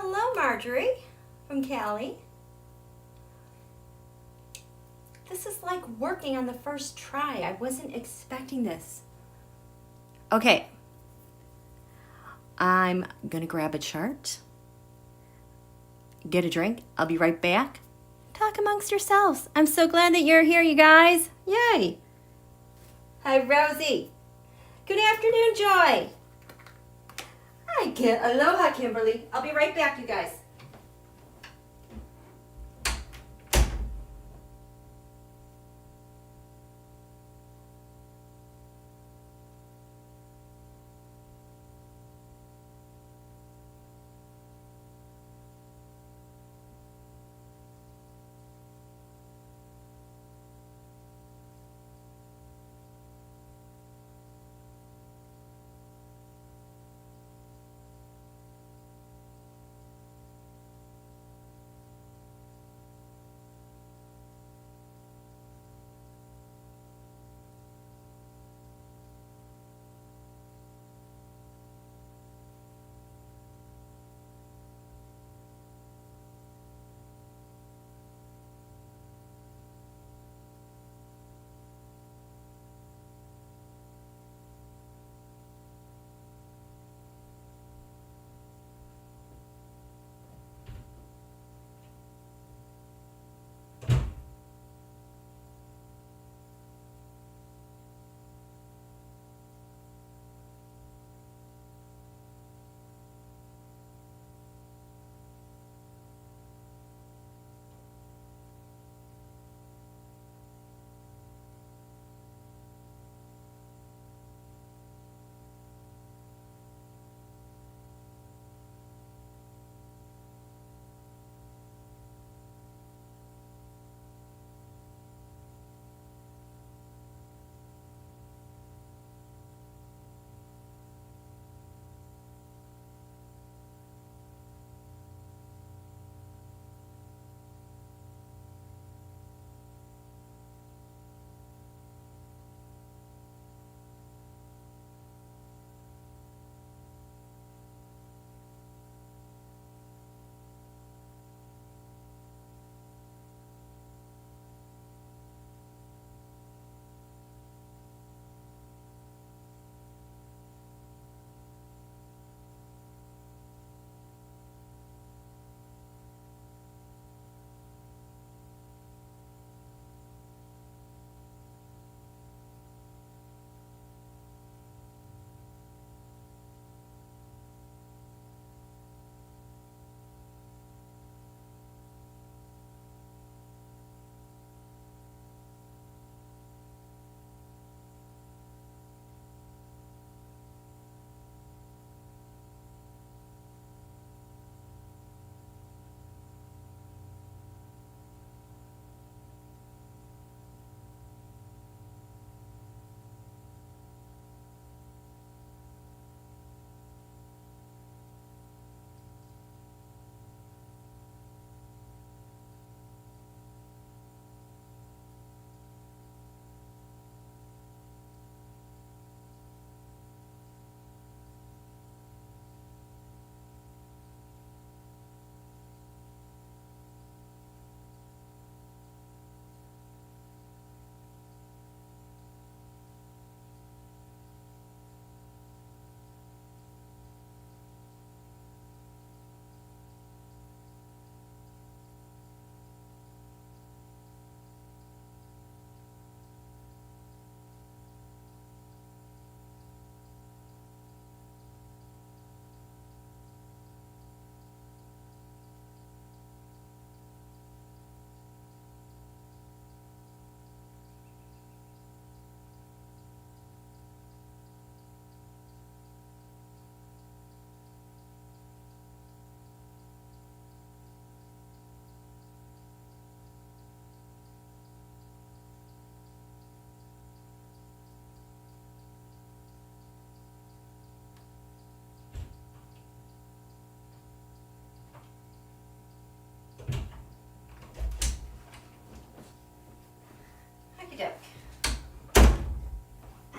Hello, Marjorie from Cali. This is like working on the first try. I wasn't expecting this. Okay. I'm gonna grab a chart, get a drink. I'll be right back. Talk amongst yourselves. I'm so glad that you're here, you guys. Yay. Hi, Rosie. Good afternoon, Joy. Hi, aloha, Kimberly. I'll be right back, you guys.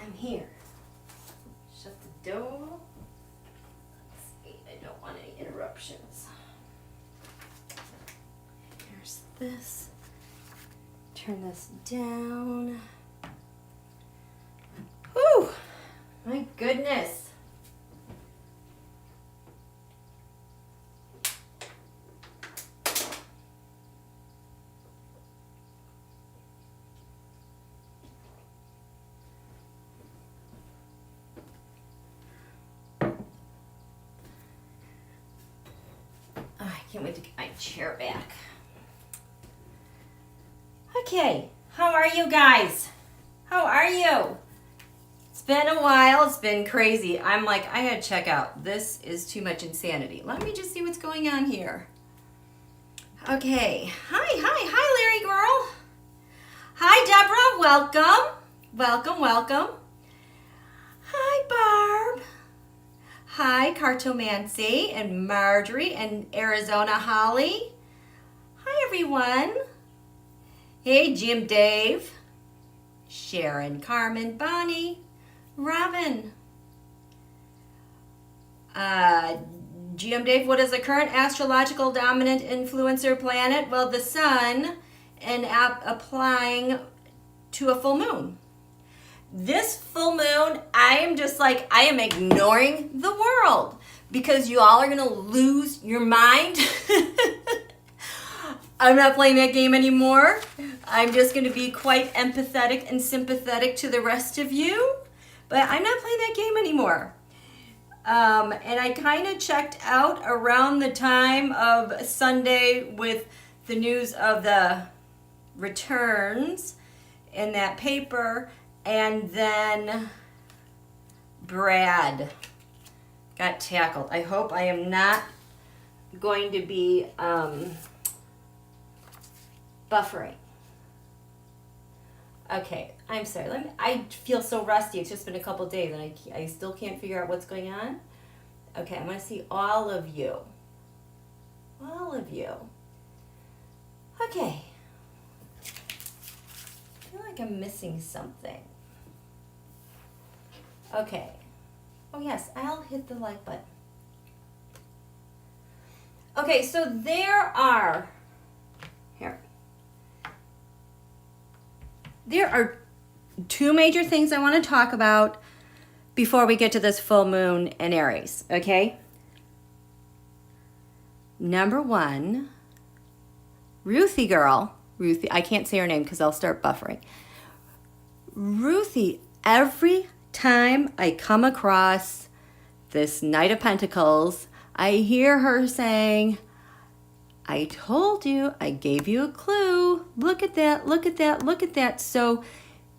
I'm here. Shut the door. Let's see, I don't want any interruptions. this. Turn this down. Whew, my goodness. Can't wait to get my chair back. Okay, how are you guys? How are you? It's been a while. It's been crazy. I'm like, I had to check out. This is too much insanity. Let me just see what's going on here. Okay. Hi, Larry girl. Hi, Deborah. Welcome. Hi, Barb. Hi, Cartomancy and Marjorie and Arizona Holly. Hi, everyone. Hey, Jim Dave, Sharon, Carmen, Bonnie, Robin. Jim Dave, what is the current astrological dominant influencer planet? Well, the sun, and applying to a full moon. This full moon, I am ignoring the world because you all are going to lose your mind. I'm not playing that game anymore. I'm just going to be quite empathetic and sympathetic to the rest of you, but I'm not playing that game anymore. And I kind of checked out around the time of Sunday with the news of the returns in that paper. And then Brad got tackled. I hope I am not going to be buffering. Okay, I'm sorry. I feel so rusty. It's just been a couple days and I still can't figure out what's going on. Okay, I'm going to see all of you. All of you. Okay. I feel like I'm missing something. Okay. Oh yes, I'll hit the like button. Okay, so there are two major things I want to talk about before we get to this full moon in Aries, okay? Number one, Ruthie girl. Ruthie, I can't say her name because I'll start buffering. Ruthie, every time I come across this Knight of Pentacles, I hear her saying, I told you, I gave you a clue. Look at that, look at that, look at that. So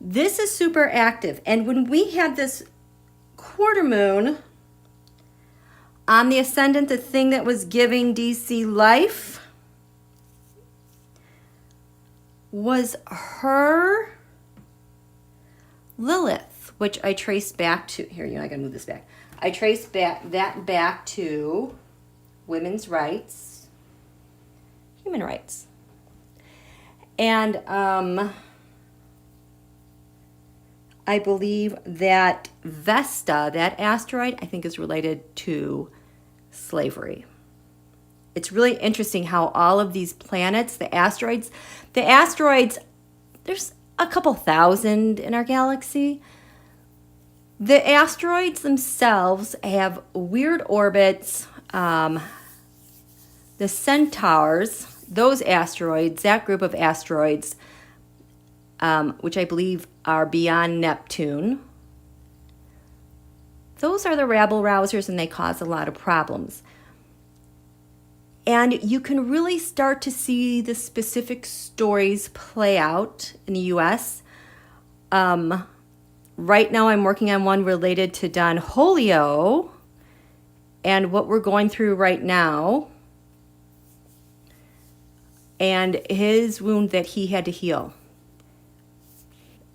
this is super active. And when we had this quarter moon on the ascendant, the thing that was giving DC life was her Lilith, which I traced back to, here, I gotta move this back. I traced that back to women's rights, human rights. And I believe that Vesta, that asteroid, I think is related to slavery. It's really interesting how all of these planets, the asteroids, there's a couple thousand in our galaxy. The asteroids themselves have weird orbits. The centaurs, those asteroids, that group of asteroids, which I believe are beyond Neptune, those are the rabble-rousers and they cause a lot of problems. And you can really start to see the specific stories play out in the U.S. Right now I'm working on one related to Don Julio and what we're going through right now and his wound that he had to heal.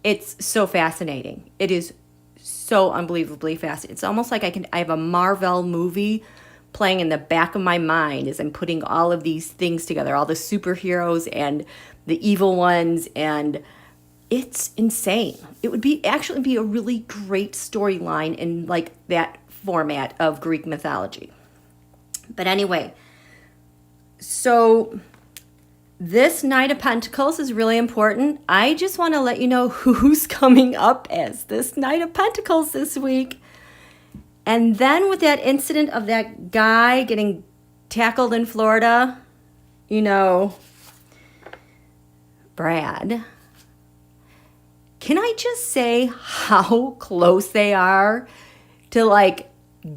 It's so fascinating. It is so unbelievably fascinating. It's almost like I have a Marvel movie playing in the back of my mind as I'm putting all of these things together, all the superheroes and the evil ones, and it's insane. It would actually be a really great storyline in like that format of Greek mythology. But anyway, so this Knight of Pentacles is really important. I just want to let you know who's coming up as this Knight of Pentacles this week. And then with that incident of that guy getting tackled in Florida, you know, Brad, can I just say how close they are to like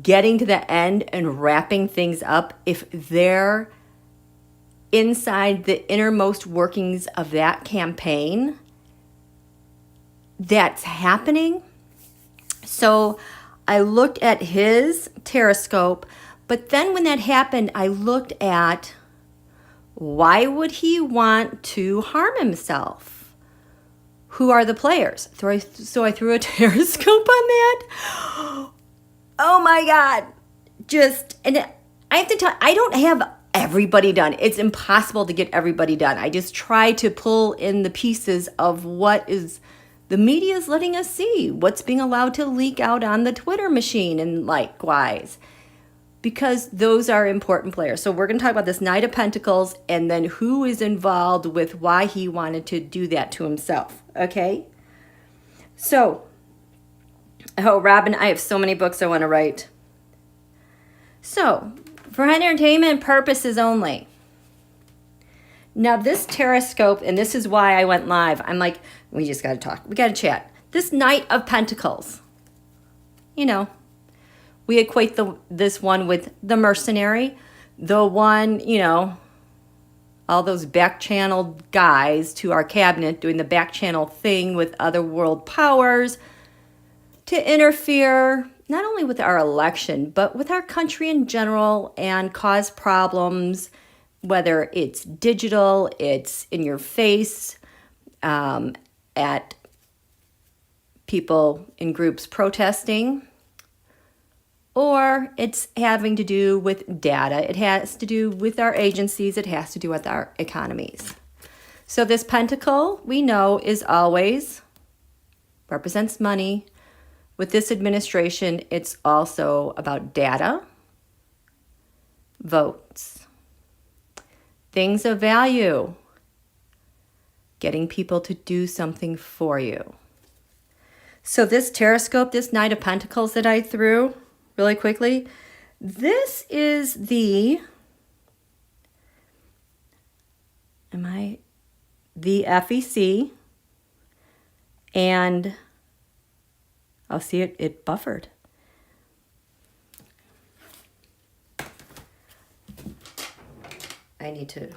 getting to the end and wrapping things up if they're inside the innermost workings of that campaign that's happening? So I looked at his Terrascope, but then when that happened, I looked at why would he want to harm himself? Who are the players? So I threw a Terrascope on that. Oh my God. And I have to tell, I don't have everybody done. It's impossible to get everybody done. I just try to pull in the pieces of what is the media is letting us see, what's being allowed to leak out on the Twitter machine and likewise, because those are important players. So we're going to talk about this Knight of Pentacles and then who is involved with why he wanted to do that to himself. Okay. So, oh, Robin, I have so many books I want to write. So, for entertainment purposes only. Now, this Terrascope, and this is why I went live. I'm like, we just got to talk. We got to chat. This Knight of Pentacles. You know, we equate this one with the mercenary. The one, you know, all those back-channeled guys to our cabinet doing the back-channel thing with other world powers to interfere not only with our election, but with our country in general and cause problems, whether it's digital, it's in your face, at people in groups protesting, or it's having to do with data. It has to do with our agencies. It has to do with our economies. So this pentacle, we know, is always represents money. With this administration, it's also about data, votes, things of value, getting people to do something for you. So this Terrascope, this Knight of Pentacles that I threw really quickly, this is the FEC, and I'll see it buffered. I need to,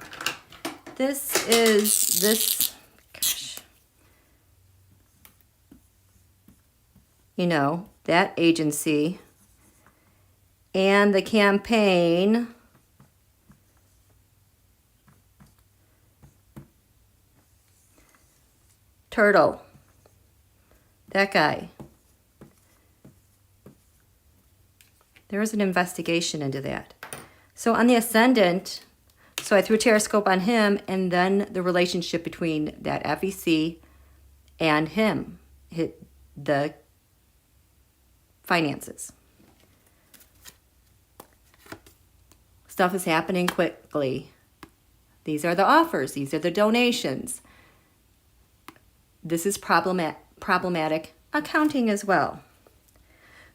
gosh, you know, that agency and the campaign turtle, that guy. There was an investigation into that. So on the ascendant, so I threw a Terrascope on him and then the relationship between that FEC and him, the finances. Stuff is happening quickly. These are the offers. These are the donations. This is problematic accounting as well.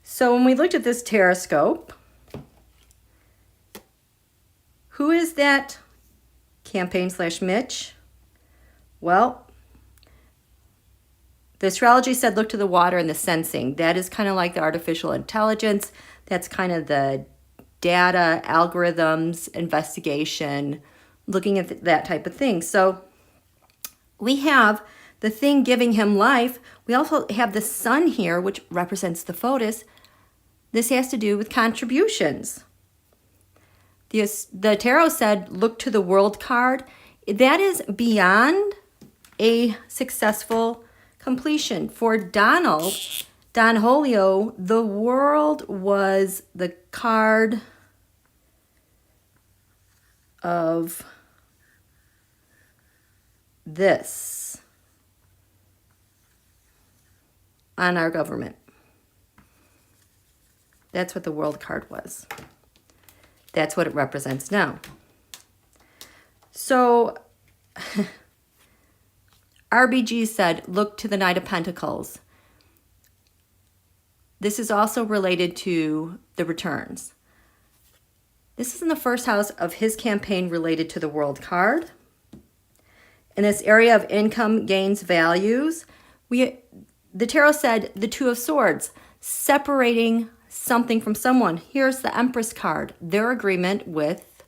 So when we looked at this Terrascope, who is that campaign/Mitch? Well, the astrology said look to the water and the sensing. That is kind of like the artificial intelligence. That's kind of the data, algorithms, investigation, looking at that type of thing. So we have the thing giving him life. We also have the sun here, which represents the photos. This has to do with contributions. The tarot said, look to the world card. That is beyond a successful completion. For Don Holio, the world was the card of this on our government. That's what the world card was. That's what it represents now. So RBG said, look to the Knight of Pentacles. This is also related to the returns. This is in the first house of his campaign related to the World card. In this area of income, gains, values, the tarot said the Two of Swords, separating something from someone. Here's the Empress card, their agreement with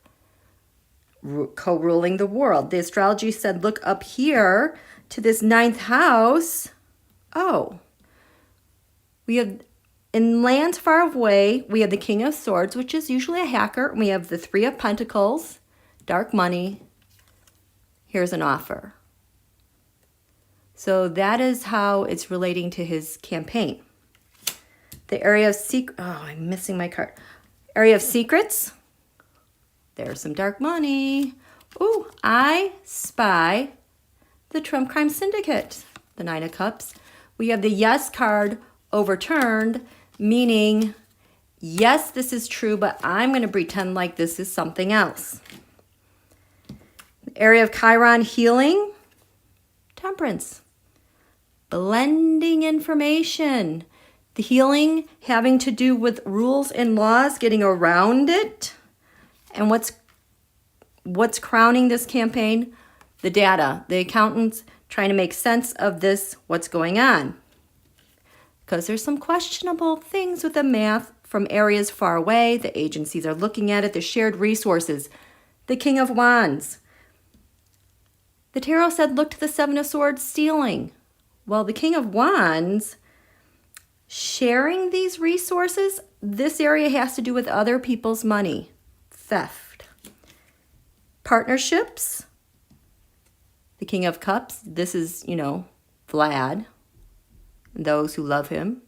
co-ruling the world. The astrology said, look up here to this 9th house. Oh, we have, in lands far away, we have the King of Swords, which is usually a hacker. And we have the Three of Pentacles, dark money. Here's an offer. So that is how it's relating to his campaign. The area of secret. Oh, I'm missing my card. Area of secrets. There's some dark money. Oh, I spy the Trump Crime Syndicate. The Nine of Cups. We have the Yes card overturned, meaning, yes, this is true, but I'm going to pretend like this is something else. The area of Chiron, healing. Temperance. Blending information. The healing having to do with rules and laws, getting around it. And what's crowning this campaign? The data. The accountants trying to make sense of this, what's going on. Because there's some questionable things with the math from areas far away. The agencies are looking at it. The shared resources. The King of Wands. The tarot said, look to the Seven of Swords, stealing. Well, the King of Wands, sharing these resources, this area has to do with other people's money. Theft. Partnerships. The King of Cups, this is, Vlad, and those who love him.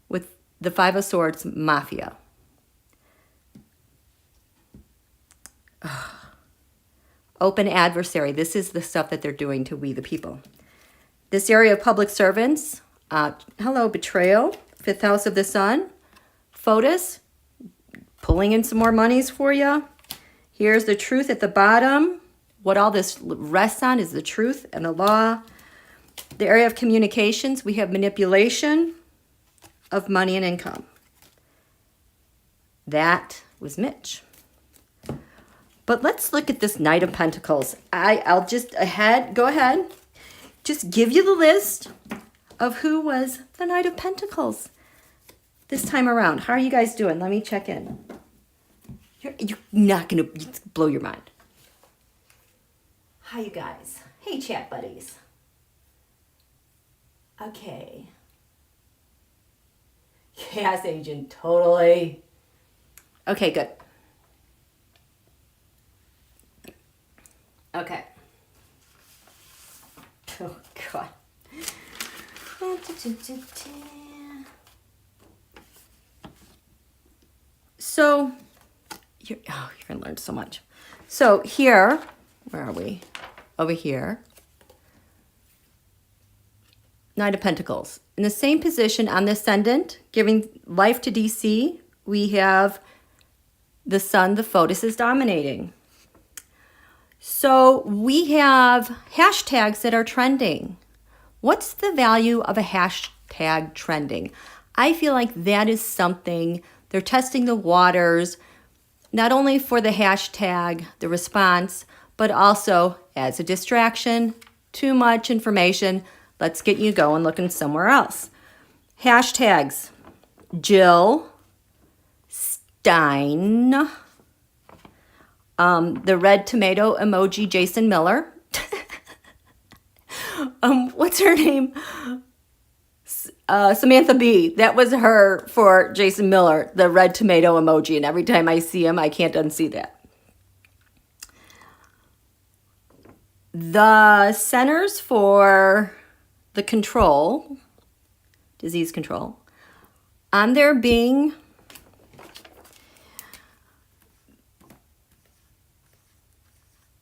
With the Five of Swords, mafia. Open adversary. This is the stuff that they're doing to we the people. This area of public servants. Hello, betrayal. 5th house of the sun. Photos. Pulling in some more monies for you. Here's the truth at the bottom. What all this rests on is the truth and the law. The area of communications. We have manipulation of money and income. That was Mitch. But let's look at this Knight of Pentacles. I'll just go ahead. Just give you the list of who was the Knight of Pentacles this time around. How are you guys doing? Let me check in. You're not going to blow your mind. Hi, you guys. Hey, chat buddies. Okay. Yes, agent, totally. Okay, good. Okay. Oh, God. So, you're going to learn so much. So here, where are we? Over here. Knight of Pentacles. In the same position on the ascendant, giving life to DC, we have the sun, the photos is dominating. So we have hashtags that are trending. What's the value of a hashtag trending? I feel like that is something, they're testing the waters, not only for the hashtag, the response, but also as a distraction, too much information, let's get you going looking somewhere else. Hashtags, Jill Stein, the red tomato emoji, Jason Miller. What's her name? Samantha B. That was her for Jason Miller, the red tomato emoji. And every time I see him, I can't unsee that. The centers for the control, disease control, on there being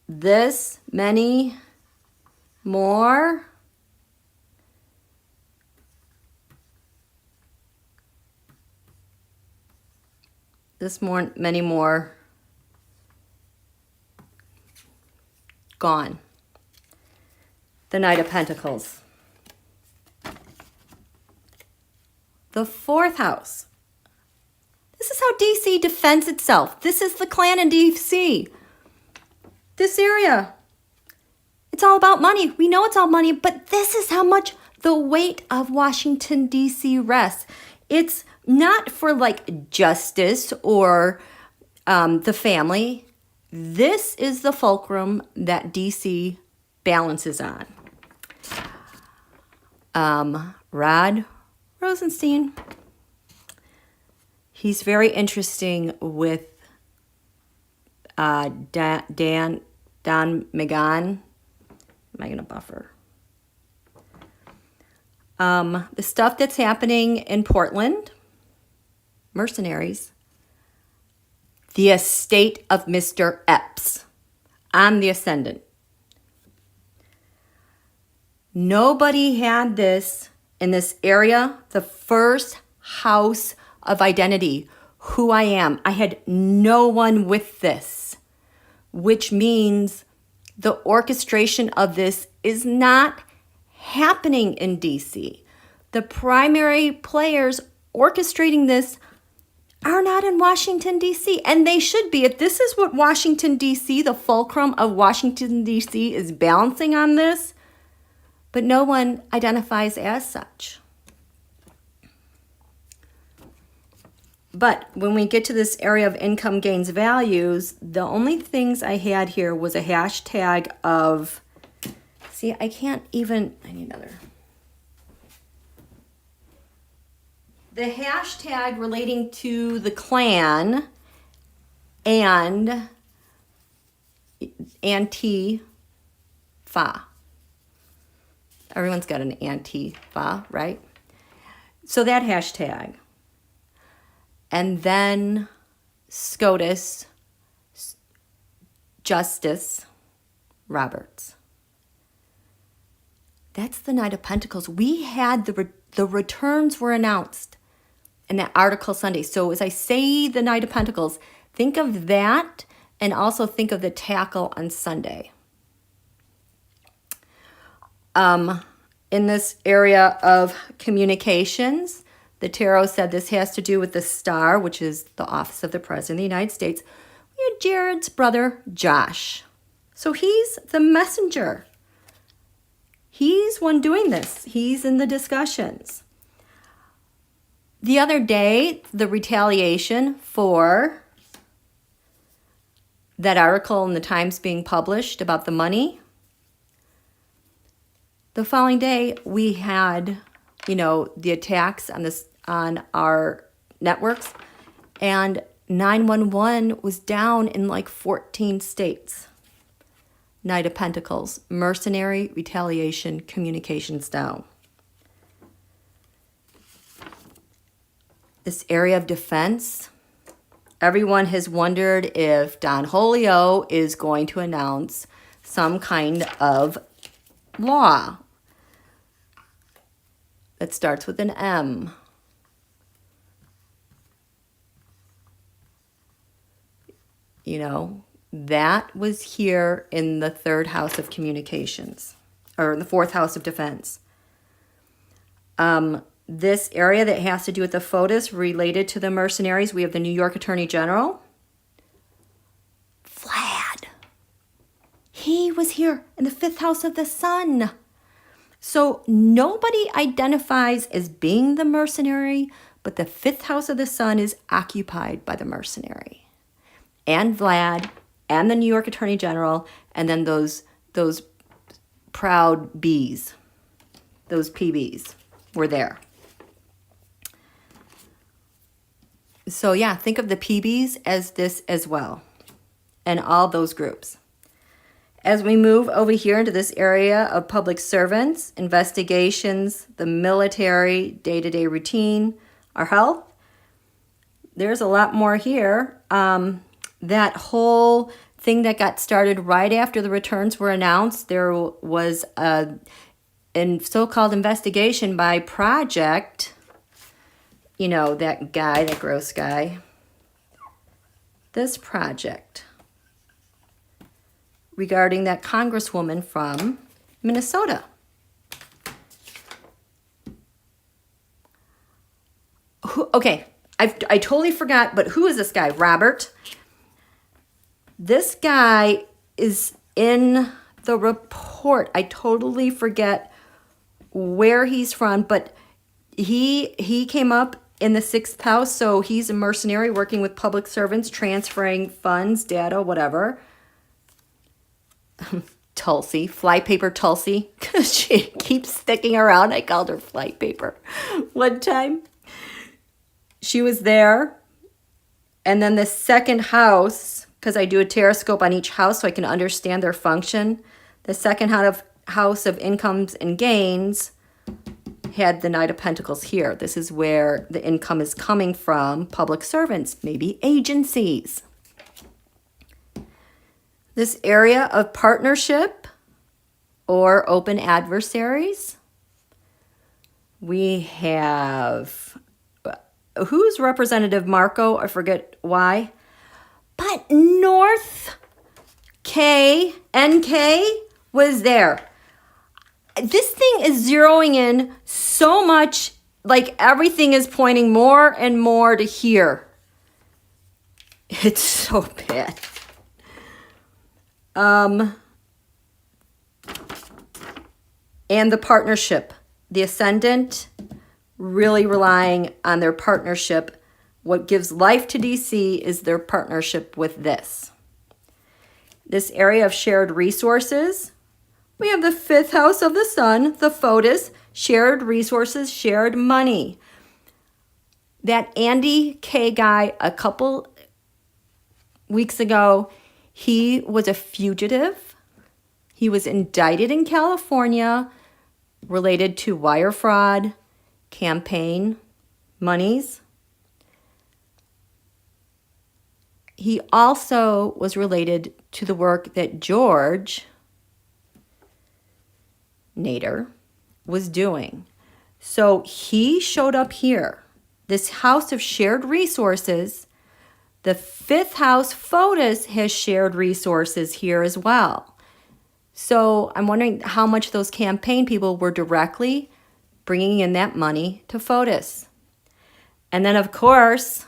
this many more many more gone. The Knight of Pentacles. The 4th house. This is how DC defends itself. This is the clan in DC. This area. It's all about money. We know it's all money, but this is how much the weight of Washington, D.C. rests. It's not for like justice or the family. This is the fulcrum that D.C. balances on. Rod Rosenstein. He's very interesting with Don McGahn. Am I going to buffer? The stuff that's happening in Portland, mercenaries, the estate of Mr. Epps on the ascendant. Nobody had this in this area, the first house of identity, who I am. I had no one with this, which means the orchestration of this is not happening in DC. The primary players orchestrating this are not in Washington, D.C., and they should be. If this is what Washington, D.C., the fulcrum of Washington, D.C. is balancing on this, but no one identifies as such. But when we get to this area of income gains values, the only things I had here was a hashtag of, see, I can't even, I need another. The hashtag relating to the clan and Antifa. Everyone's got an Antifa, right? So that hashtag. And then SCOTUS, Justice Roberts. That's the Knight of Pentacles. We had the returns were announced in that article Sunday. So as I say the Knight of Pentacles, think of that and also think of the tackle on Sunday. In this area of communications, the tarot said this has to do with the star, which is the office of the President of the United States. We had Jared's brother, Josh. So he's the messenger. He's one doing this. He's in the discussions. The other day, the retaliation for that article in the Times being published about the money. The following day, we had, the attacks on our networks, and 911 was down in like 14 states. Knight of Pentacles, mercenary, retaliation, communications down. This area of defense, everyone has wondered if Don Julio is going to announce some kind of law that starts with an M. That was here in the 3rd house of communications, or the 4th house of defense. This area that has to do with the FOTUS related to the mercenaries, we have the New York Attorney General. Vlad. He was here in the 5th house of the sun. So nobody identifies as being the mercenary, but the 5th house of the sun is occupied by the mercenary. And Vlad, and the New York Attorney General, and then those proud bees, those PBs were there. So yeah, think of the PBs as this as well, and all those groups. As we move over here into this area of public servants, investigations, the military, day-to-day routine, our health, there's a lot more here. That whole thing that got started right after the returns were announced, there was a so-called investigation by Project, that guy, that gross guy. This Project. regarding that congresswoman from Minnesota. Okay, I totally forgot, but who is this guy? Robert. This guy is in the report. I totally forget where he's from, but he came up in the 6th house, so he's a mercenary working with public servants, transferring funds, data, whatever. Tulsi, flypaper Tulsi, because she keeps sticking around. I called her flypaper one time. She was there. And then the 2nd house, because I do a teroscope on each house so I can understand their function. The 2nd house of incomes and gains had the Knight of Pentacles here. This is where the income is coming from, public servants, maybe agencies. This area of partnership or open adversaries. We have, who's Representative Marco? I forget why. But North NK was there. This thing is zeroing in so much, like everything is pointing more and more to here. It's so bad. And the partnership, the ascendant, really relying on their partnership. What gives life to DC is their partnership with this. This area of shared resources. We have the 5th house of the sun, the photos, shared resources, shared money. That Andy K guy a couple weeks ago, he was a fugitive. He was indicted in California related to wire fraud, campaign monies. He also was related to the work that George Nader was doing. So he showed up here. This house of shared resources, the 5th house photos has shared resources here as well. So I'm wondering how much those campaign people were directly bringing in that money to photos. And then, of course,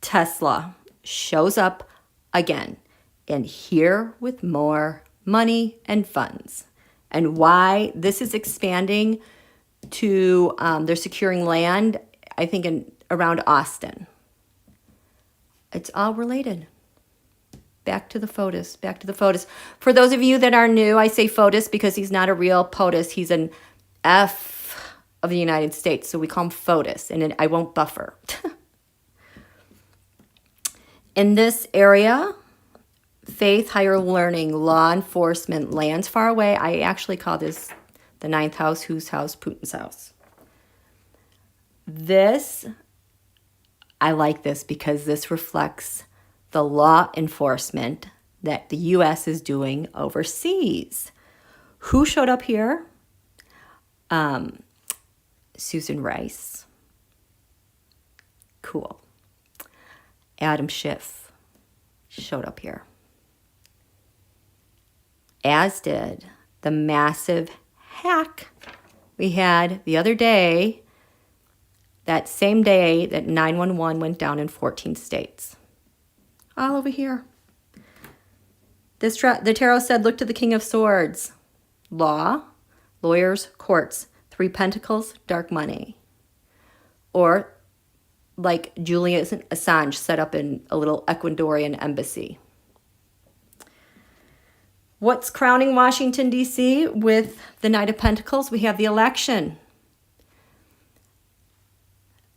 Tesla shows up again, and here with more money and funds. And why this is expanding to, they're securing land, I think, around Austin. It's all related. Back to the photos, back to the photos. For those of you that are new, I say photos because he's not a real POTUS. He's an F of the United States, so we call him photos, and I won't buffer. In this area, faith, higher learning, law enforcement, lands far away. I actually call this the 9th house, whose house? Putin's house. This, I like this because this reflects the law enforcement that the U.S. is doing overseas. Who showed up here? Susan Rice. Cool. Adam Schiff showed up here. As did the massive hack we had the other day, that same day that 911 went down in 14 states. All over here. The tarot said, look to the King of Swords. Law, lawyers, courts. 3 Pentacles, dark money. Or like Julian Assange set up in a little Ecuadorian embassy. What's crowning Washington, D.C. with the Knight of Pentacles? We have the election.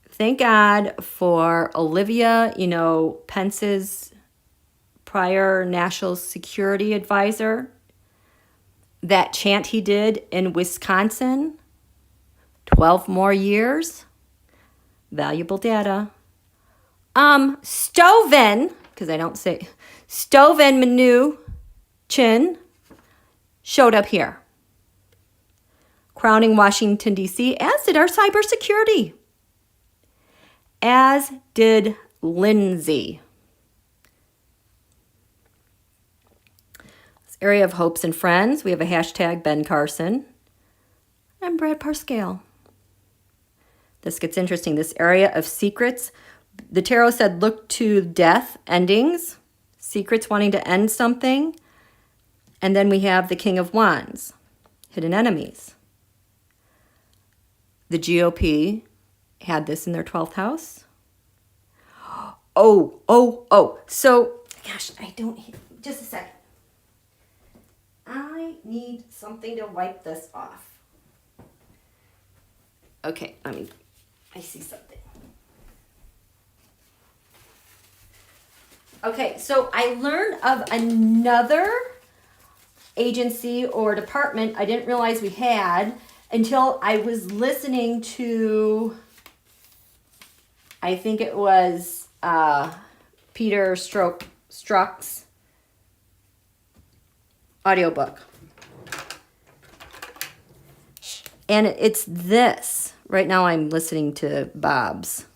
Thank God for Olivia, Pence's prior national security advisor. That chant he did in Wisconsin, 12 more years. Valuable data. Stoven, because I don't say, Stoven Mnuchin showed up here. Crowning Washington, D.C., as did our cybersecurity. As did Lindsay. Let's Area of hopes and friends. We have a hashtag Ben Carson and Brad Parscale. This gets interesting. This area of secrets. The tarot said look to death, endings, secrets wanting to end something. And then we have the King of Wands, hidden enemies. The GOP had this in their 12th house. Oh. So, gosh, I don't, just a second. I need something to wipe this off. Okay, I see something. Okay, so I learned of another agency or department I didn't realize we had until I was listening to, I think it was Peter Strzok's audiobook. And it's this. Right now I'm listening to Bob's.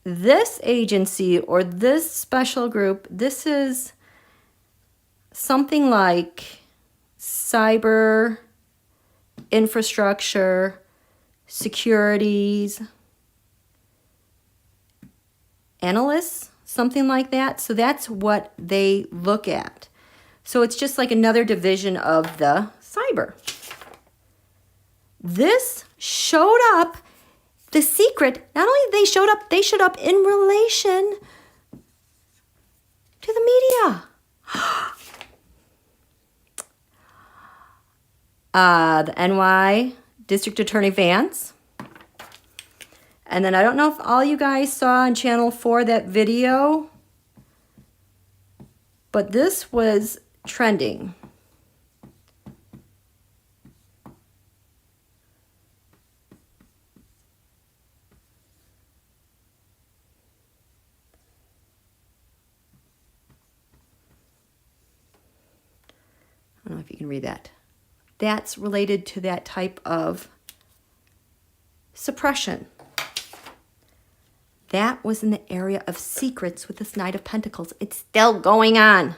This agency or this special group, this is something like cyber infrastructure, securities, analysts, something like that. So that's what they look at. So it's just like another division of the cyber. This showed up, the secret, not only they showed up in relation to the media. The NY District Attorney Vance. And then I don't know if all you guys saw on Channel 4 that video, but this was trending. I don't know if you can read that. That's related to that type of suppression. That was in the area of secrets with this Knight of Pentacles. It's still going on.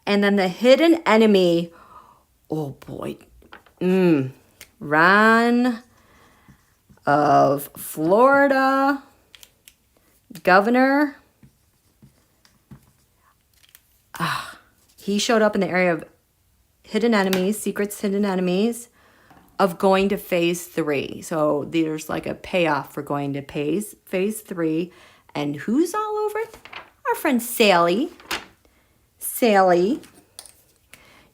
And then the hidden enemy, oh boy, Ron of Florida, governor. He showed up in the area of hidden enemies, secrets, hidden enemies, of going to phase 3. So there's like a payoff for going to phase 3. And who's all over it? Our friend Sally. Sally,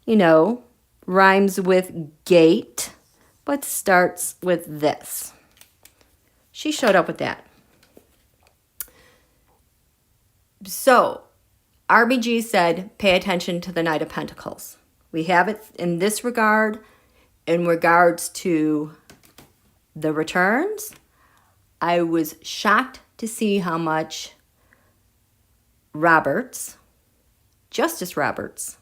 you know, rhymes with gate, but starts with this. She showed up with that. So RBG said, pay attention to the Knight of Pentacles. We have it in this regard. In regards to the returns, I was shocked to see how much Justice Roberts,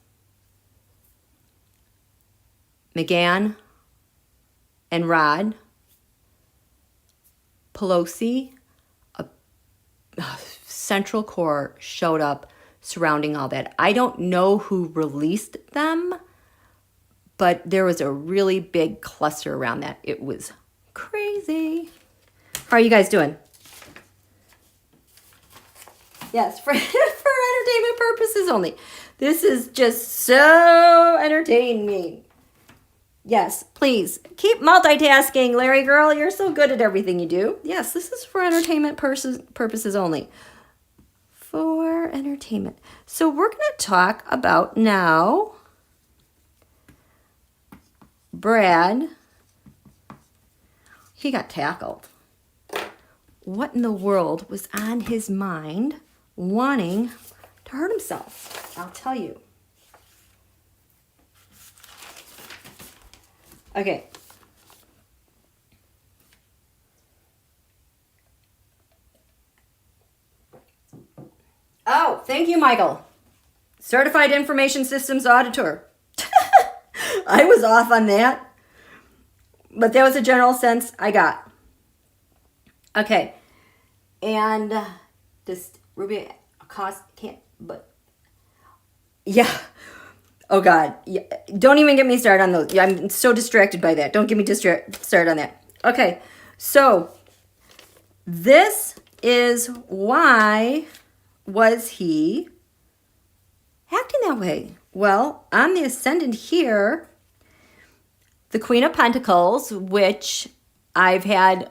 McGahn, and Rod, Pelosi, a central core showed up surrounding all that. I don't know who released them, but there was a really big cluster around that. It was crazy. How are you guys doing? Yes, for entertainment purposes only. This is just so entertaining. Yes, please keep multitasking, Larry girl. You're so good at everything you do. Yes, this is for entertainment purposes only. For entertainment. So we're going to talk about now Brad. He got tackled. What in the world was on his mind wanting to hurt himself? I'll tell you. Okay. Oh, thank you, Michael. Certified Information Systems Auditor. I was off on that. But that was a general sense I got. Okay. And this Ruby cost can't, but Yeah. Oh God. Yeah. Don't even get me started on those. Yeah, I'm so distracted by that. Don't get me started on that. Okay. So this is why was he acting that way? Well, on the ascendant here, the Queen of Pentacles, which I've had,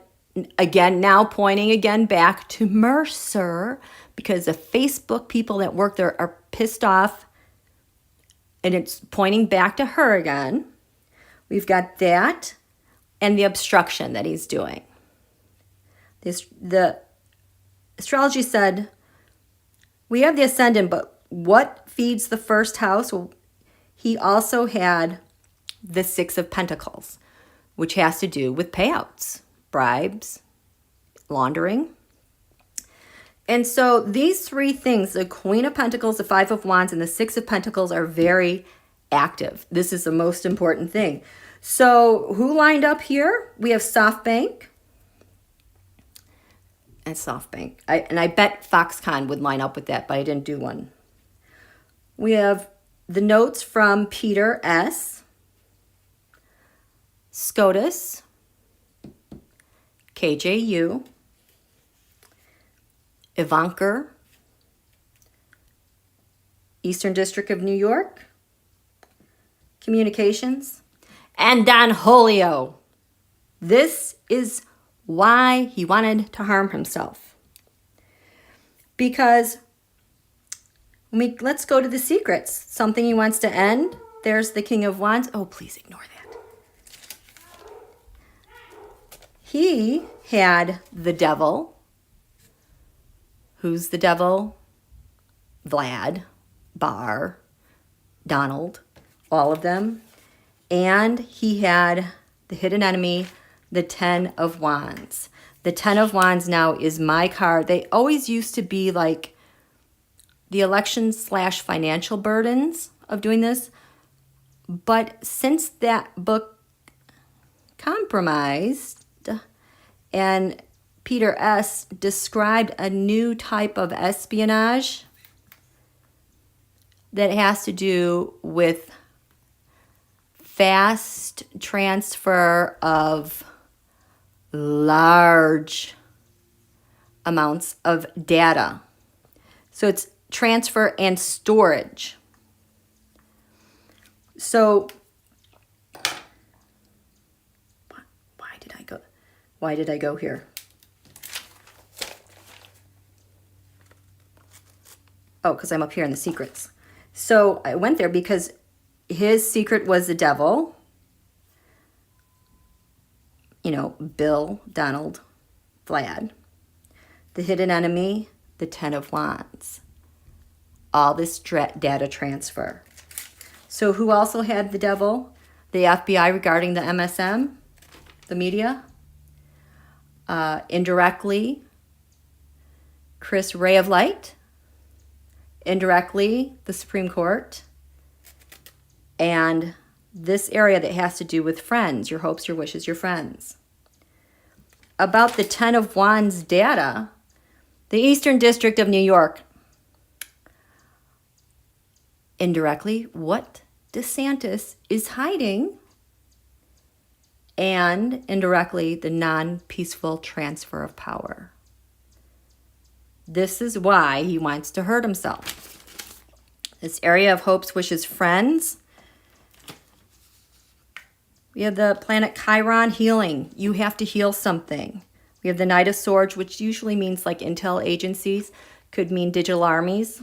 again, now pointing again back to Mercer, because the Facebook people that work there are pissed off, and it's pointing back to her again. We've got that and the obstruction that he's doing. The astrology said, we have the ascendant, but what feeds the first house? Well, he also had the Six of Pentacles, which has to do with payouts, bribes, laundering. And so these three things, the Queen of Pentacles, the Five of Wands, and the Six of Pentacles are very active. This is the most important thing. So who lined up here? We have SoftBank. And SoftBank. I bet Foxconn would line up with that, but I didn't do one. We have the notes from Peter S., SCOTUS, KJU, Ivanker, Eastern District of New York, Communications, and Don Julio. This is why he wanted to harm himself. Because let's go to the secrets. Something he wants to end. There's the King of Wands. Oh, please ignore that. He had the devil. Who's the devil? Vlad, Bar, Donald, all of them. And he had the hidden enemy, the Ten of Wands. The Ten of Wands now is my card. They always used to be like the election/financial burdens of doing this. But since that book compromised, and Peter S. described a new type of espionage that has to do with fast transfer of large amounts of data. So it's transfer and storage. So why did I go here? Oh, because I'm up here in the secrets. So I went there because his secret was the devil. You know, Bill, Donald, Vlad. The hidden enemy, the Ten of Wands. All this data transfer. So who also had the devil? The FBI regarding the MSM, the media. Indirectly, Chris Ray of Light. Indirectly, the Supreme Court. And this area that has to do with friends, your hopes, your wishes, your friends. About the Ten of Wands data, the Eastern District of New York. Indirectly, what DeSantis is hiding. And indirectly, the non-peaceful transfer of power. This is why he wants to hurt himself. This area of hopes, wishes, friends. We have the planet Chiron, healing. You have to heal something. We have the Knight of Swords, which usually means like intel agencies. Could mean digital armies.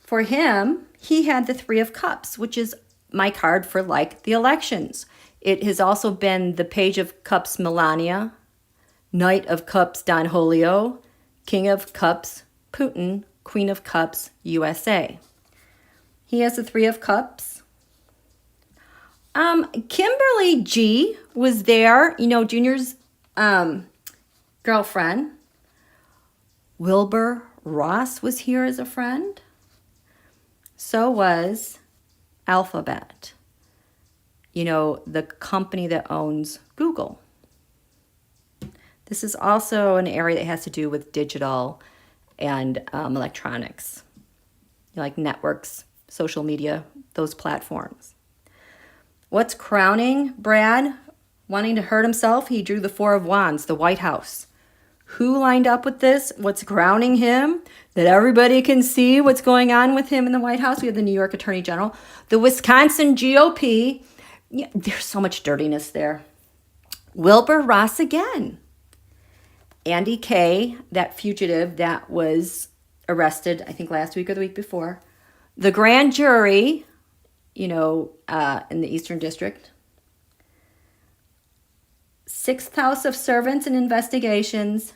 For him, he had the Three of Cups, which is my card for like the elections. It has also been the Page of Cups, Melania. Knight of Cups, Don Julio. King of Cups, Putin. Queen of Cups, USA. He has the Three of Cups. Kimberly G was there, you know, Junior's girlfriend. Wilbur Ross was here as a friend. So was Alphabet, you know, the company that owns Google. This is also an area that has to do with digital and electronics. like networks, social media, those platforms. What's crowning Brad wanting to hurt himself? He drew the Four of Wands, the White House. Who lined up with this? What's crowning him? That everybody can see what's going on with him in the White House. We have the New York Attorney General, the Wisconsin GOP. Yeah, there's so much dirtiness there. Wilbur Ross again. Andy Kay, that fugitive that was arrested, I think last week or the week before. The grand jury, in the Eastern District. Sixth house of servants and investigations.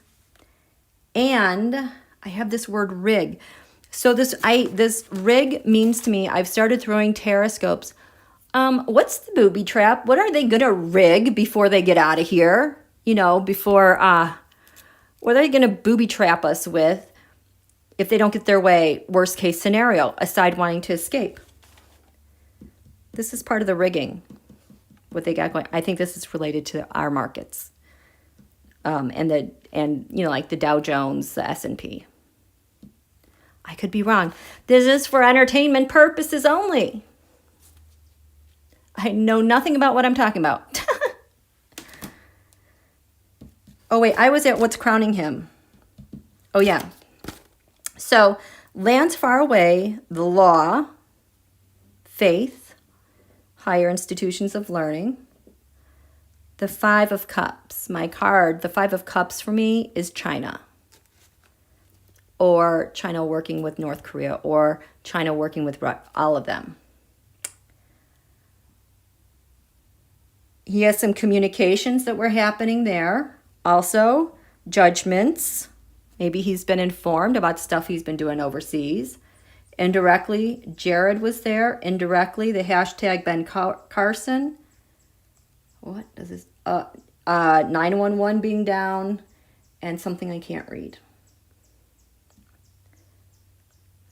And I have this word rig. So this rig means to me, I've started throwing teroscopes. What's the booby trap? What are they going to rig before they get out of here? What are they going to booby trap us with if they don't get their way? Worst case scenario, aside wanting to escape. This is part of the rigging, what they got going. I think this is related to our markets. Like the Dow Jones, the S&P. I could be wrong. This is for entertainment purposes only. I know nothing about what I'm talking about. Oh, wait, I was at what's crowning him. Oh, yeah. So, lands far away, the law, faith, higher institutions of learning. The Five of Cups. My card, the Five of Cups for me is China. Or China working with North Korea. Or China working with all of them. He has some communications that were happening there. Also, judgments. Maybe he's been informed about stuff he's been doing overseas. Indirectly, Jared was there. Indirectly, the hashtag Ben Carson. What does this? 911 being down. And something I can't read.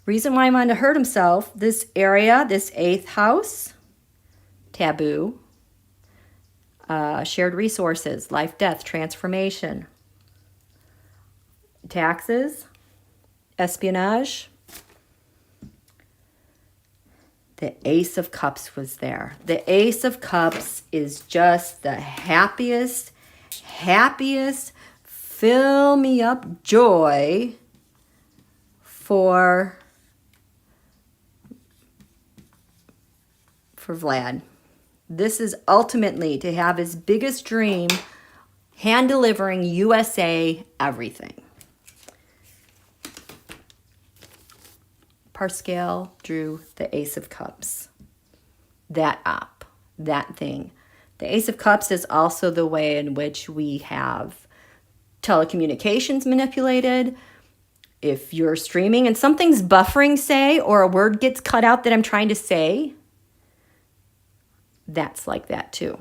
Reason why he wanted to hurt himself. This area, this 8th house. Taboo. Shared resources, life, death, transformation, taxes, espionage. The Ace of Cups was there. The Ace of Cups is just the happiest, fill me up joy for Vlad. This is ultimately to have his biggest dream, hand-delivering USA everything. Pascal drew the Ace of Cups. That thing. The Ace of Cups is also the way in which we have telecommunications manipulated. If you're streaming and something's buffering, say, or a word gets cut out that I'm trying to say, that's like that too.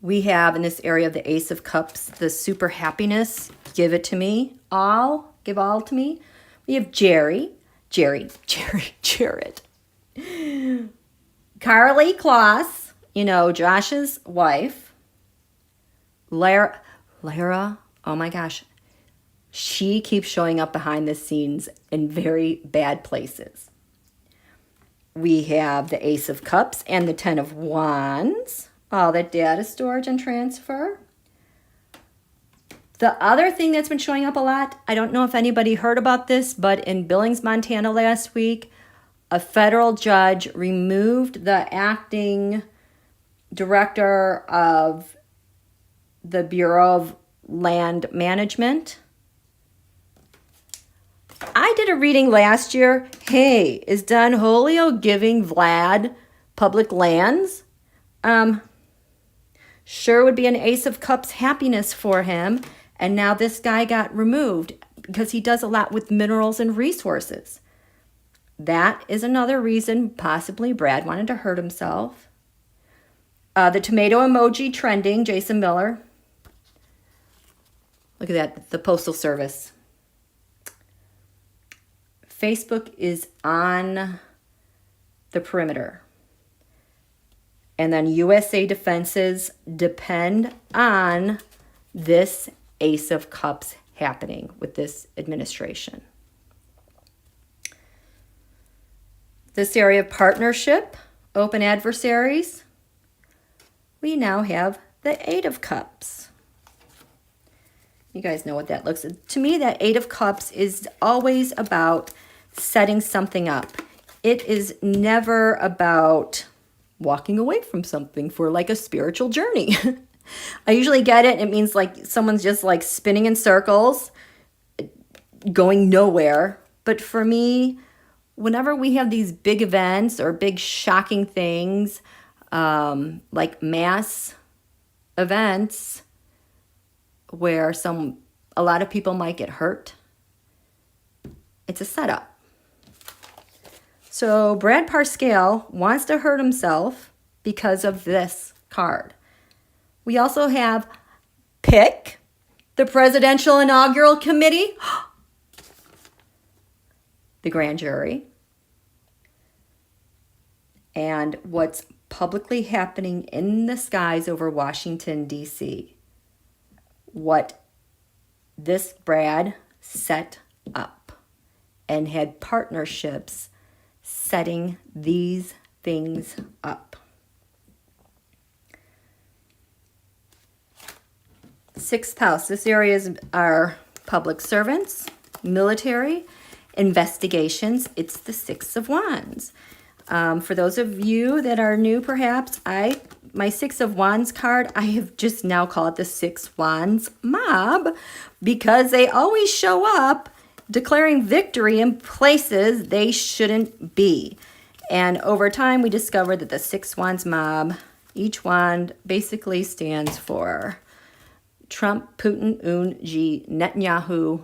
We have in this area of the Ace of Cups, the super happiness, give it to me, give all to me. We have Jared. Carly Kloss, Josh's wife. Lara, oh my gosh. She keeps showing up behind the scenes in very bad places. We have the Ace of Cups and the 10 of Wands. All that data storage and transfer. The other thing that's been showing up a lot, I don't know if anybody heard about this, but in Billings, Montana last week, a federal judge removed the acting director of the Bureau of Land Management. I did a reading last year. Hey, is Don Julio giving Vlad public lands? Sure would be an Ace of Cups happiness for him. And now this guy got removed because he does a lot with minerals and resources. That is another reason possibly Brad wanted to hurt himself. The tomato emoji trending, Jason Miller. Look at that, the Postal Service. Facebook is on the perimeter. And then USA defenses depend on this Ace of Cups happening with this administration. this area of partnership, open adversaries, we now have the Eight of Cups. You guys know what that looks like. To me, that Eight of Cups is always about setting something up. It is never about walking away from something for like a spiritual journey. I usually get it. It means like someone's just like spinning in circles, going nowhere. But for me, whenever we have these big events or big shocking things, like mass events where a lot of people might get hurt, it's a setup. So Brad Parscale wants to hurt himself because of this card. We also have pick the Presidential Inaugural Committee, the grand jury, and what's publicly happening in the skies over Washington, D.C. What this Brad set up and had partnerships setting these things up. Sixth house, this area is our public servants, military, investigations. It's the Six of Wands. For those of you that are new, perhaps, my Six of Wands card, I have just now called it the Six Wands Mob because they always show up declaring victory in places they shouldn't be. And over time, we discovered that the Six Wands Mob, each wand basically stands for Trump, Putin, Un, G, Netanyahu,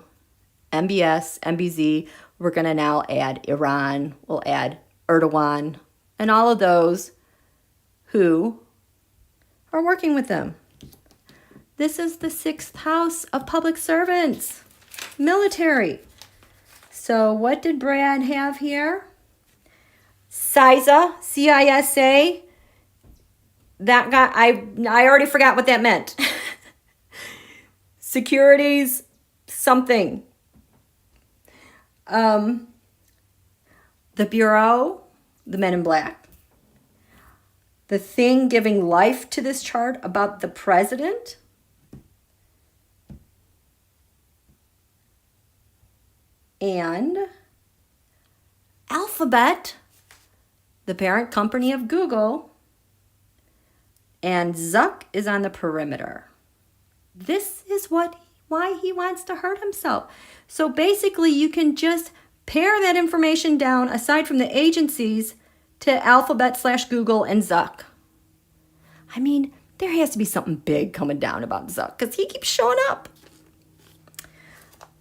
MBS, MBZ. We're going to now add Iran. We'll add Erdogan, and all of those who are working with them. This is the sixth house of public servants, military. So what did Brad have here? CISA, C-I-S-A. That guy, I already forgot what that meant. Securities, something. The Bureau, the Men in Black. The thing giving life to this chart about the president. And Alphabet, the parent company of Google. And Zuck is on the perimeter. This is why he wants to hurt himself. So basically, you can just pare that information down, aside from the agencies, to Alphabet / Google and Zuck. I mean, there has to be something big coming down about Zuck because he keeps showing up.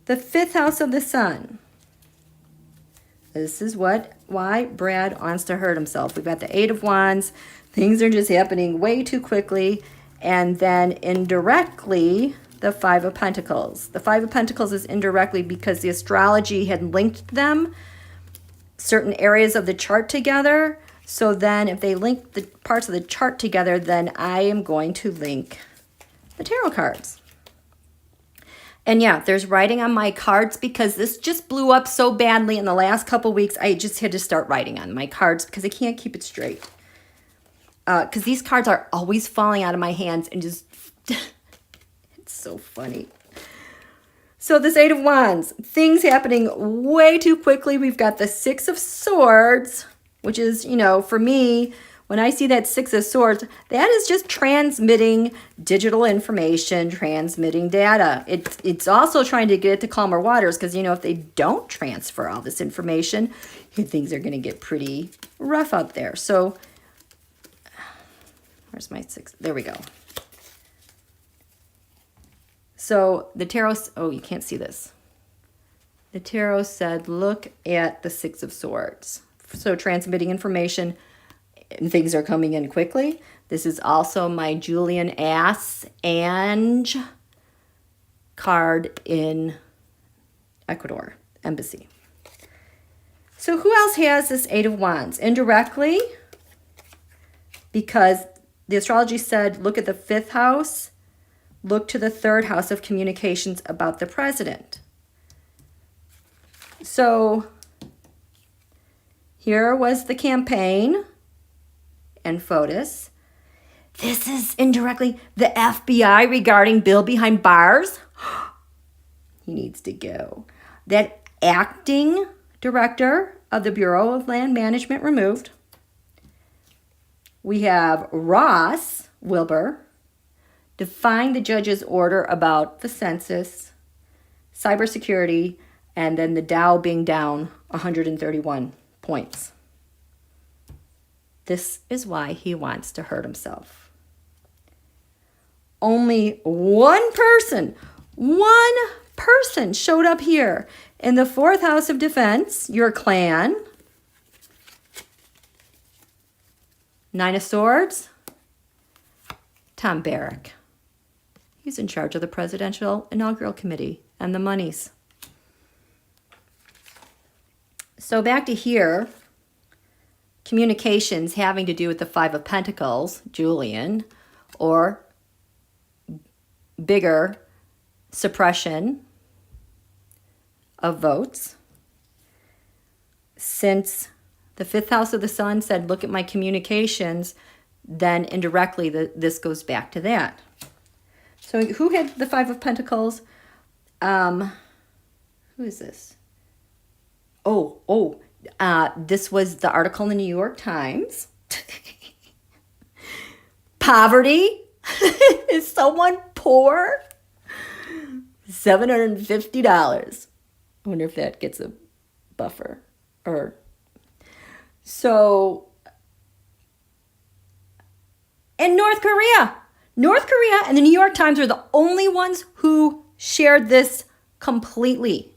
The fifth house of the sun. This is why Brad wants to hurt himself. We've got the Eight of Wands. Things are just happening way too quickly. And then indirectly, the Five of Pentacles. The Five of Pentacles is indirectly because the astrology had linked them, certain areas of the chart together. So then if they link the parts of the chart together, then I am going to link the tarot cards. And yeah, there's writing on my cards because this just blew up so badly in the last couple weeks. I just had to start writing on my cards because I can't keep it straight. Because these cards are always falling out of my hands and just... It's so funny. So this Eight of Wands, things happening way too quickly. We've got the Six of Swords, which is, you know, for me, when I see that Six of Swords, that is just transmitting digital information, transmitting data. It's also trying to get it to calmer waters because, you know, if they don't transfer all this information, things are going to get pretty rough out there. So, where's my six? There we go. So the tarot, oh, you can't see this. The tarot said, look at the Six of Swords. So transmitting information and things are coming in quickly. This is also my Julian Assange card in Ecuador embassy. So who else has this Eight of Wands? Indirectly, because the astrology said, look at the fifth house, look to the third house of communications about the president. So Here was the campaign and FOTUS. This is indirectly the FBI regarding Bill behind bars. He needs to go. That acting director of the Bureau of Land Management removed. We have Ross Wilbur defying the judge's order about the census, cybersecurity, and then the Dow being down 131 points. This is why he wants to hurt himself. Only one person showed up here in the 4th house of defense, your clan. 9 of Swords, Tom Barrack. He's in charge of the Presidential Inaugural Committee and the monies. So back to here, communications having to do with the 5 of Pentacles, Julian, or bigger suppression of votes. Since the 5th house of the sun said, look at my communications, then indirectly this goes back to that. So who had the 5 of Pentacles? Who is this? This was the article in the New York Times. Poverty? Is someone poor? $750. I wonder if that gets a buffer. So, in North Korea and the New York Times are the only ones who shared this completely.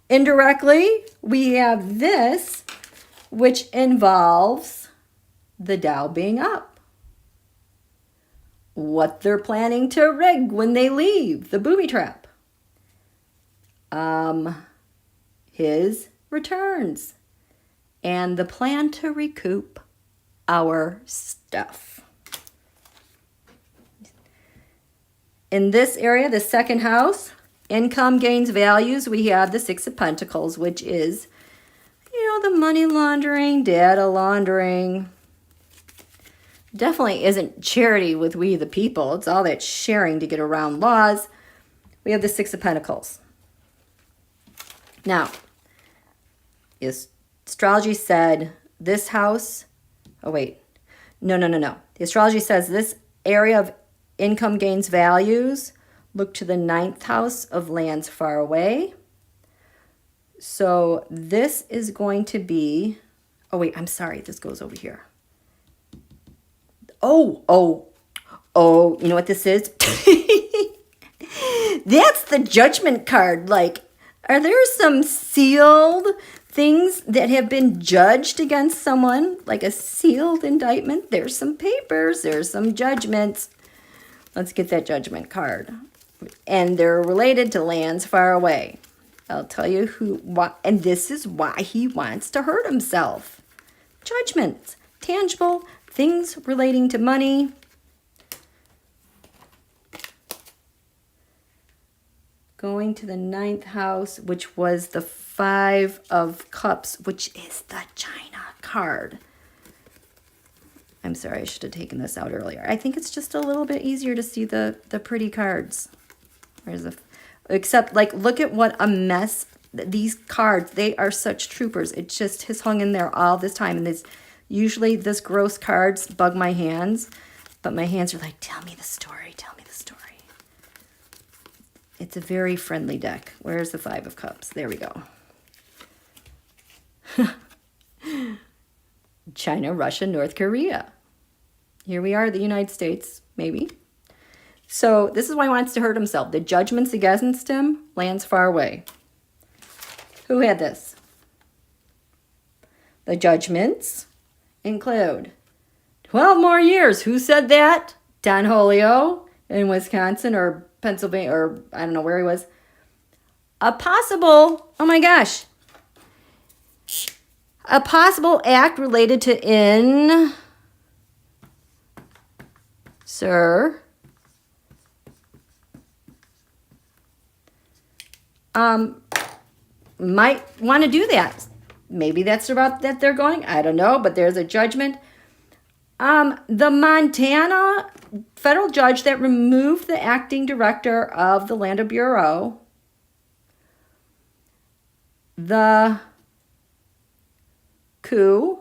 Indirectly, we have this, which involves the Dow being up. What they're planning to rig when they leave, the booby trap. His returns and the plan to recoup our stuff. In this area, the 2nd house, income gains values, we have the 6 of Pentacles, which is, the money laundering, data laundering. Definitely isn't charity with we the people. It's all that sharing to get around laws. We have the 6 of Pentacles. Now, astrology said this house, no. The astrology says this area of income gains values, look to the 9th house of lands far away. So this is going to be, this goes over here. You know what this is? That's the Judgment card. Like, are there some sealed things that have been judged against someone? Like a sealed indictment? There's some papers. There's some judgments. Let's get that Judgment card. And they're related to lands far away. I'll tell you and this is why he wants to hurt himself. Judgments, tangible things relating to money. Going to the 9th house, which was the 5 of Cups, which is the China card. I'm sorry, I should have taken this out earlier. I think it's just a little bit easier to see the pretty cards. Except, look at what a mess. These cards, they are such troopers. It just has hung in there all this time. And usually this gross cards bug my hands. But my hands are like, tell me the story, tell me the story. It's a very friendly deck. Where's the 5 of Cups? There we go. China, Russia, North Korea. Here we are, the United States, maybe. So this is why he wants to hurt himself. The judgments against him lands far away. Who had this? The judgments include 12 more years. Who said that? Don Holio in Wisconsin or Pennsylvania, or I don't know where he was. A possible act related to sir. Might want to do that. Maybe that's the route that they're going. I don't know, but there's a judgment. The Montana federal judge that removed the acting director of the Land Bureau, the coup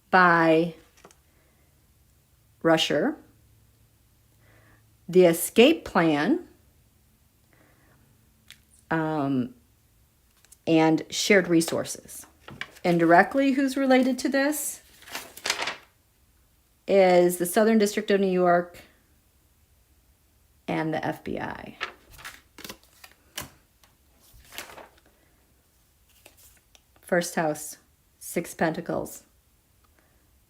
by Russia, the escape plan, and shared resources. Indirectly, who's related to this is the Southern District of New York and the FBI. First house, 6 Pentacles.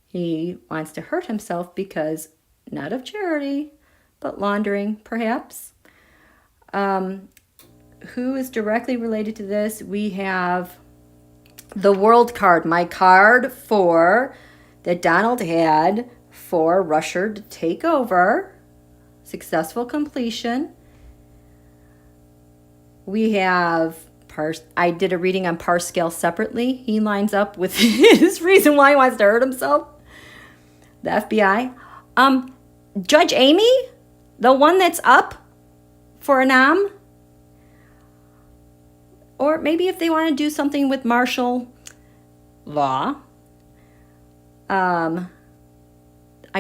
He wants to hurt himself because, not of charity, but laundering, perhaps. Who is directly related to this? We have the World card, my card for that Donald had for Russia to take over. Successful completion. We have I did a reading on Parscale separately. He lines up with his reason why he wants to hurt himself. The FBI. Judge Amy, the one that's up for a nom. Or maybe if they want to do something with martial law. I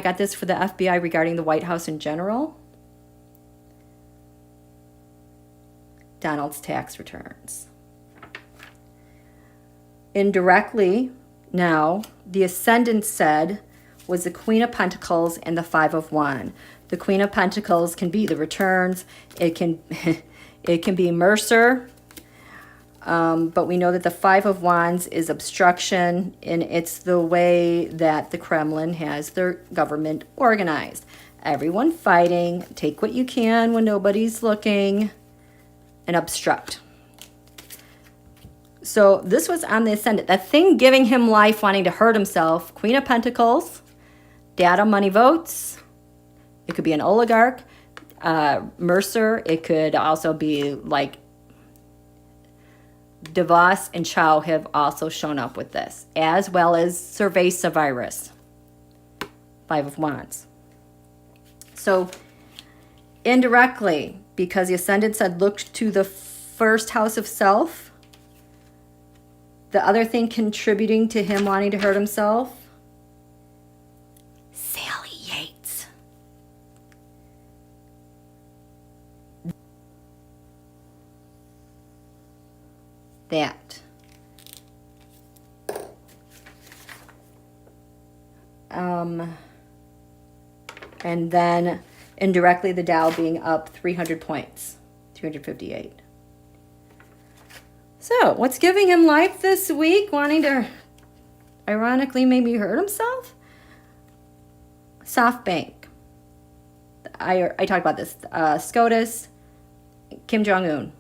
got this for the FBI regarding the White House in general. Donald's tax returns. Indirectly, now, the ascendant said was the Queen of Pentacles and the Five of Wands. The Queen of Pentacles can be the returns. It can be Mercer. But we know that the Five of Wands is obstruction, and it's the way that the Kremlin has their government organized. Everyone fighting, take what you can when nobody's looking, and obstruct. So this was on the ascendant. That thing giving him life, wanting to hurt himself. Queen of Pentacles, data, money, votes. It could be an oligarch. Mercer. It could also be like DeVos and Chow have also shown up with this, as well as Cerveza virus. Five of Wands. So indirectly, because the ascendant said look to the first house of self, the other thing contributing to him wanting to hurt himself, Sally Yates. That. And then indirectly the Dow being up 300 points, 258. So, what's giving him life this week? Wanting to, ironically, maybe hurt himself? SoftBank. I talked about this. SCOTUS, Kim Jong-un.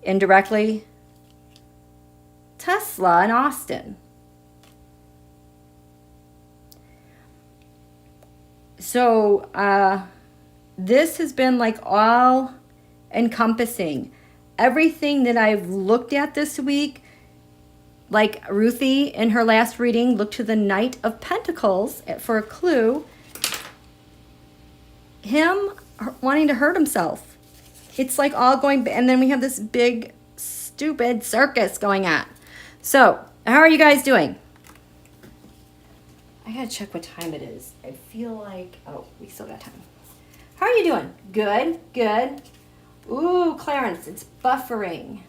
Indirectly, Tesla in Austin. So, this has been like all encompassing. Everything that I've looked at this week, like Ruthie in her last reading, looked to the Knight of Pentacles for a clue. Him wanting to hurt himself. It's like all going, and then we have this big, stupid circus going on. So, how are you guys doing? I gotta check what time it is. I feel like, oh, we still got time. How are you doing? Good, good. Ooh, Clarence, it's buffering.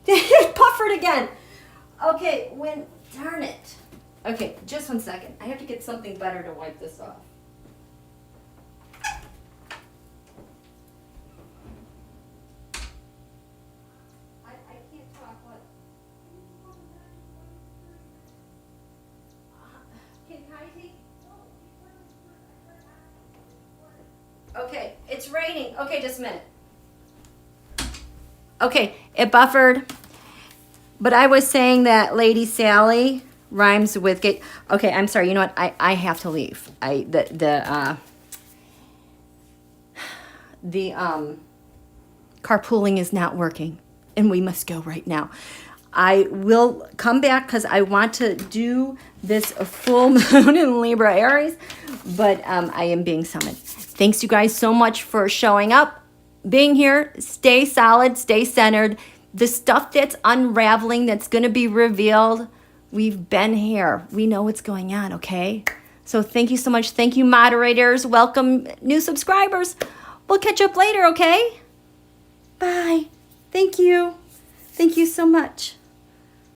It buffered again. Okay, darn it. Okay, just 1 second. I have to get something better to wipe this off. I can't talk. What? Can I take? Okay, it's raining. Okay, just a minute. Okay, it buffered. But I was saying that Lady Sally rhymes with gate. Okay, I'm sorry. You know what? I have to leave. The carpooling is not working. and we must go right now. I will come back because I want to do this full moon in Libra Aries, but I am being summoned. Thanks you guys so much for showing up, being here. Stay solid, stay centered. The stuff that's unraveling, that's going to be revealed, we've been here. We know what's going on, okay? So thank you so much. Thank you, moderators. Welcome, new subscribers. We'll catch up later, okay? Bye. Thank you. Thank you so much.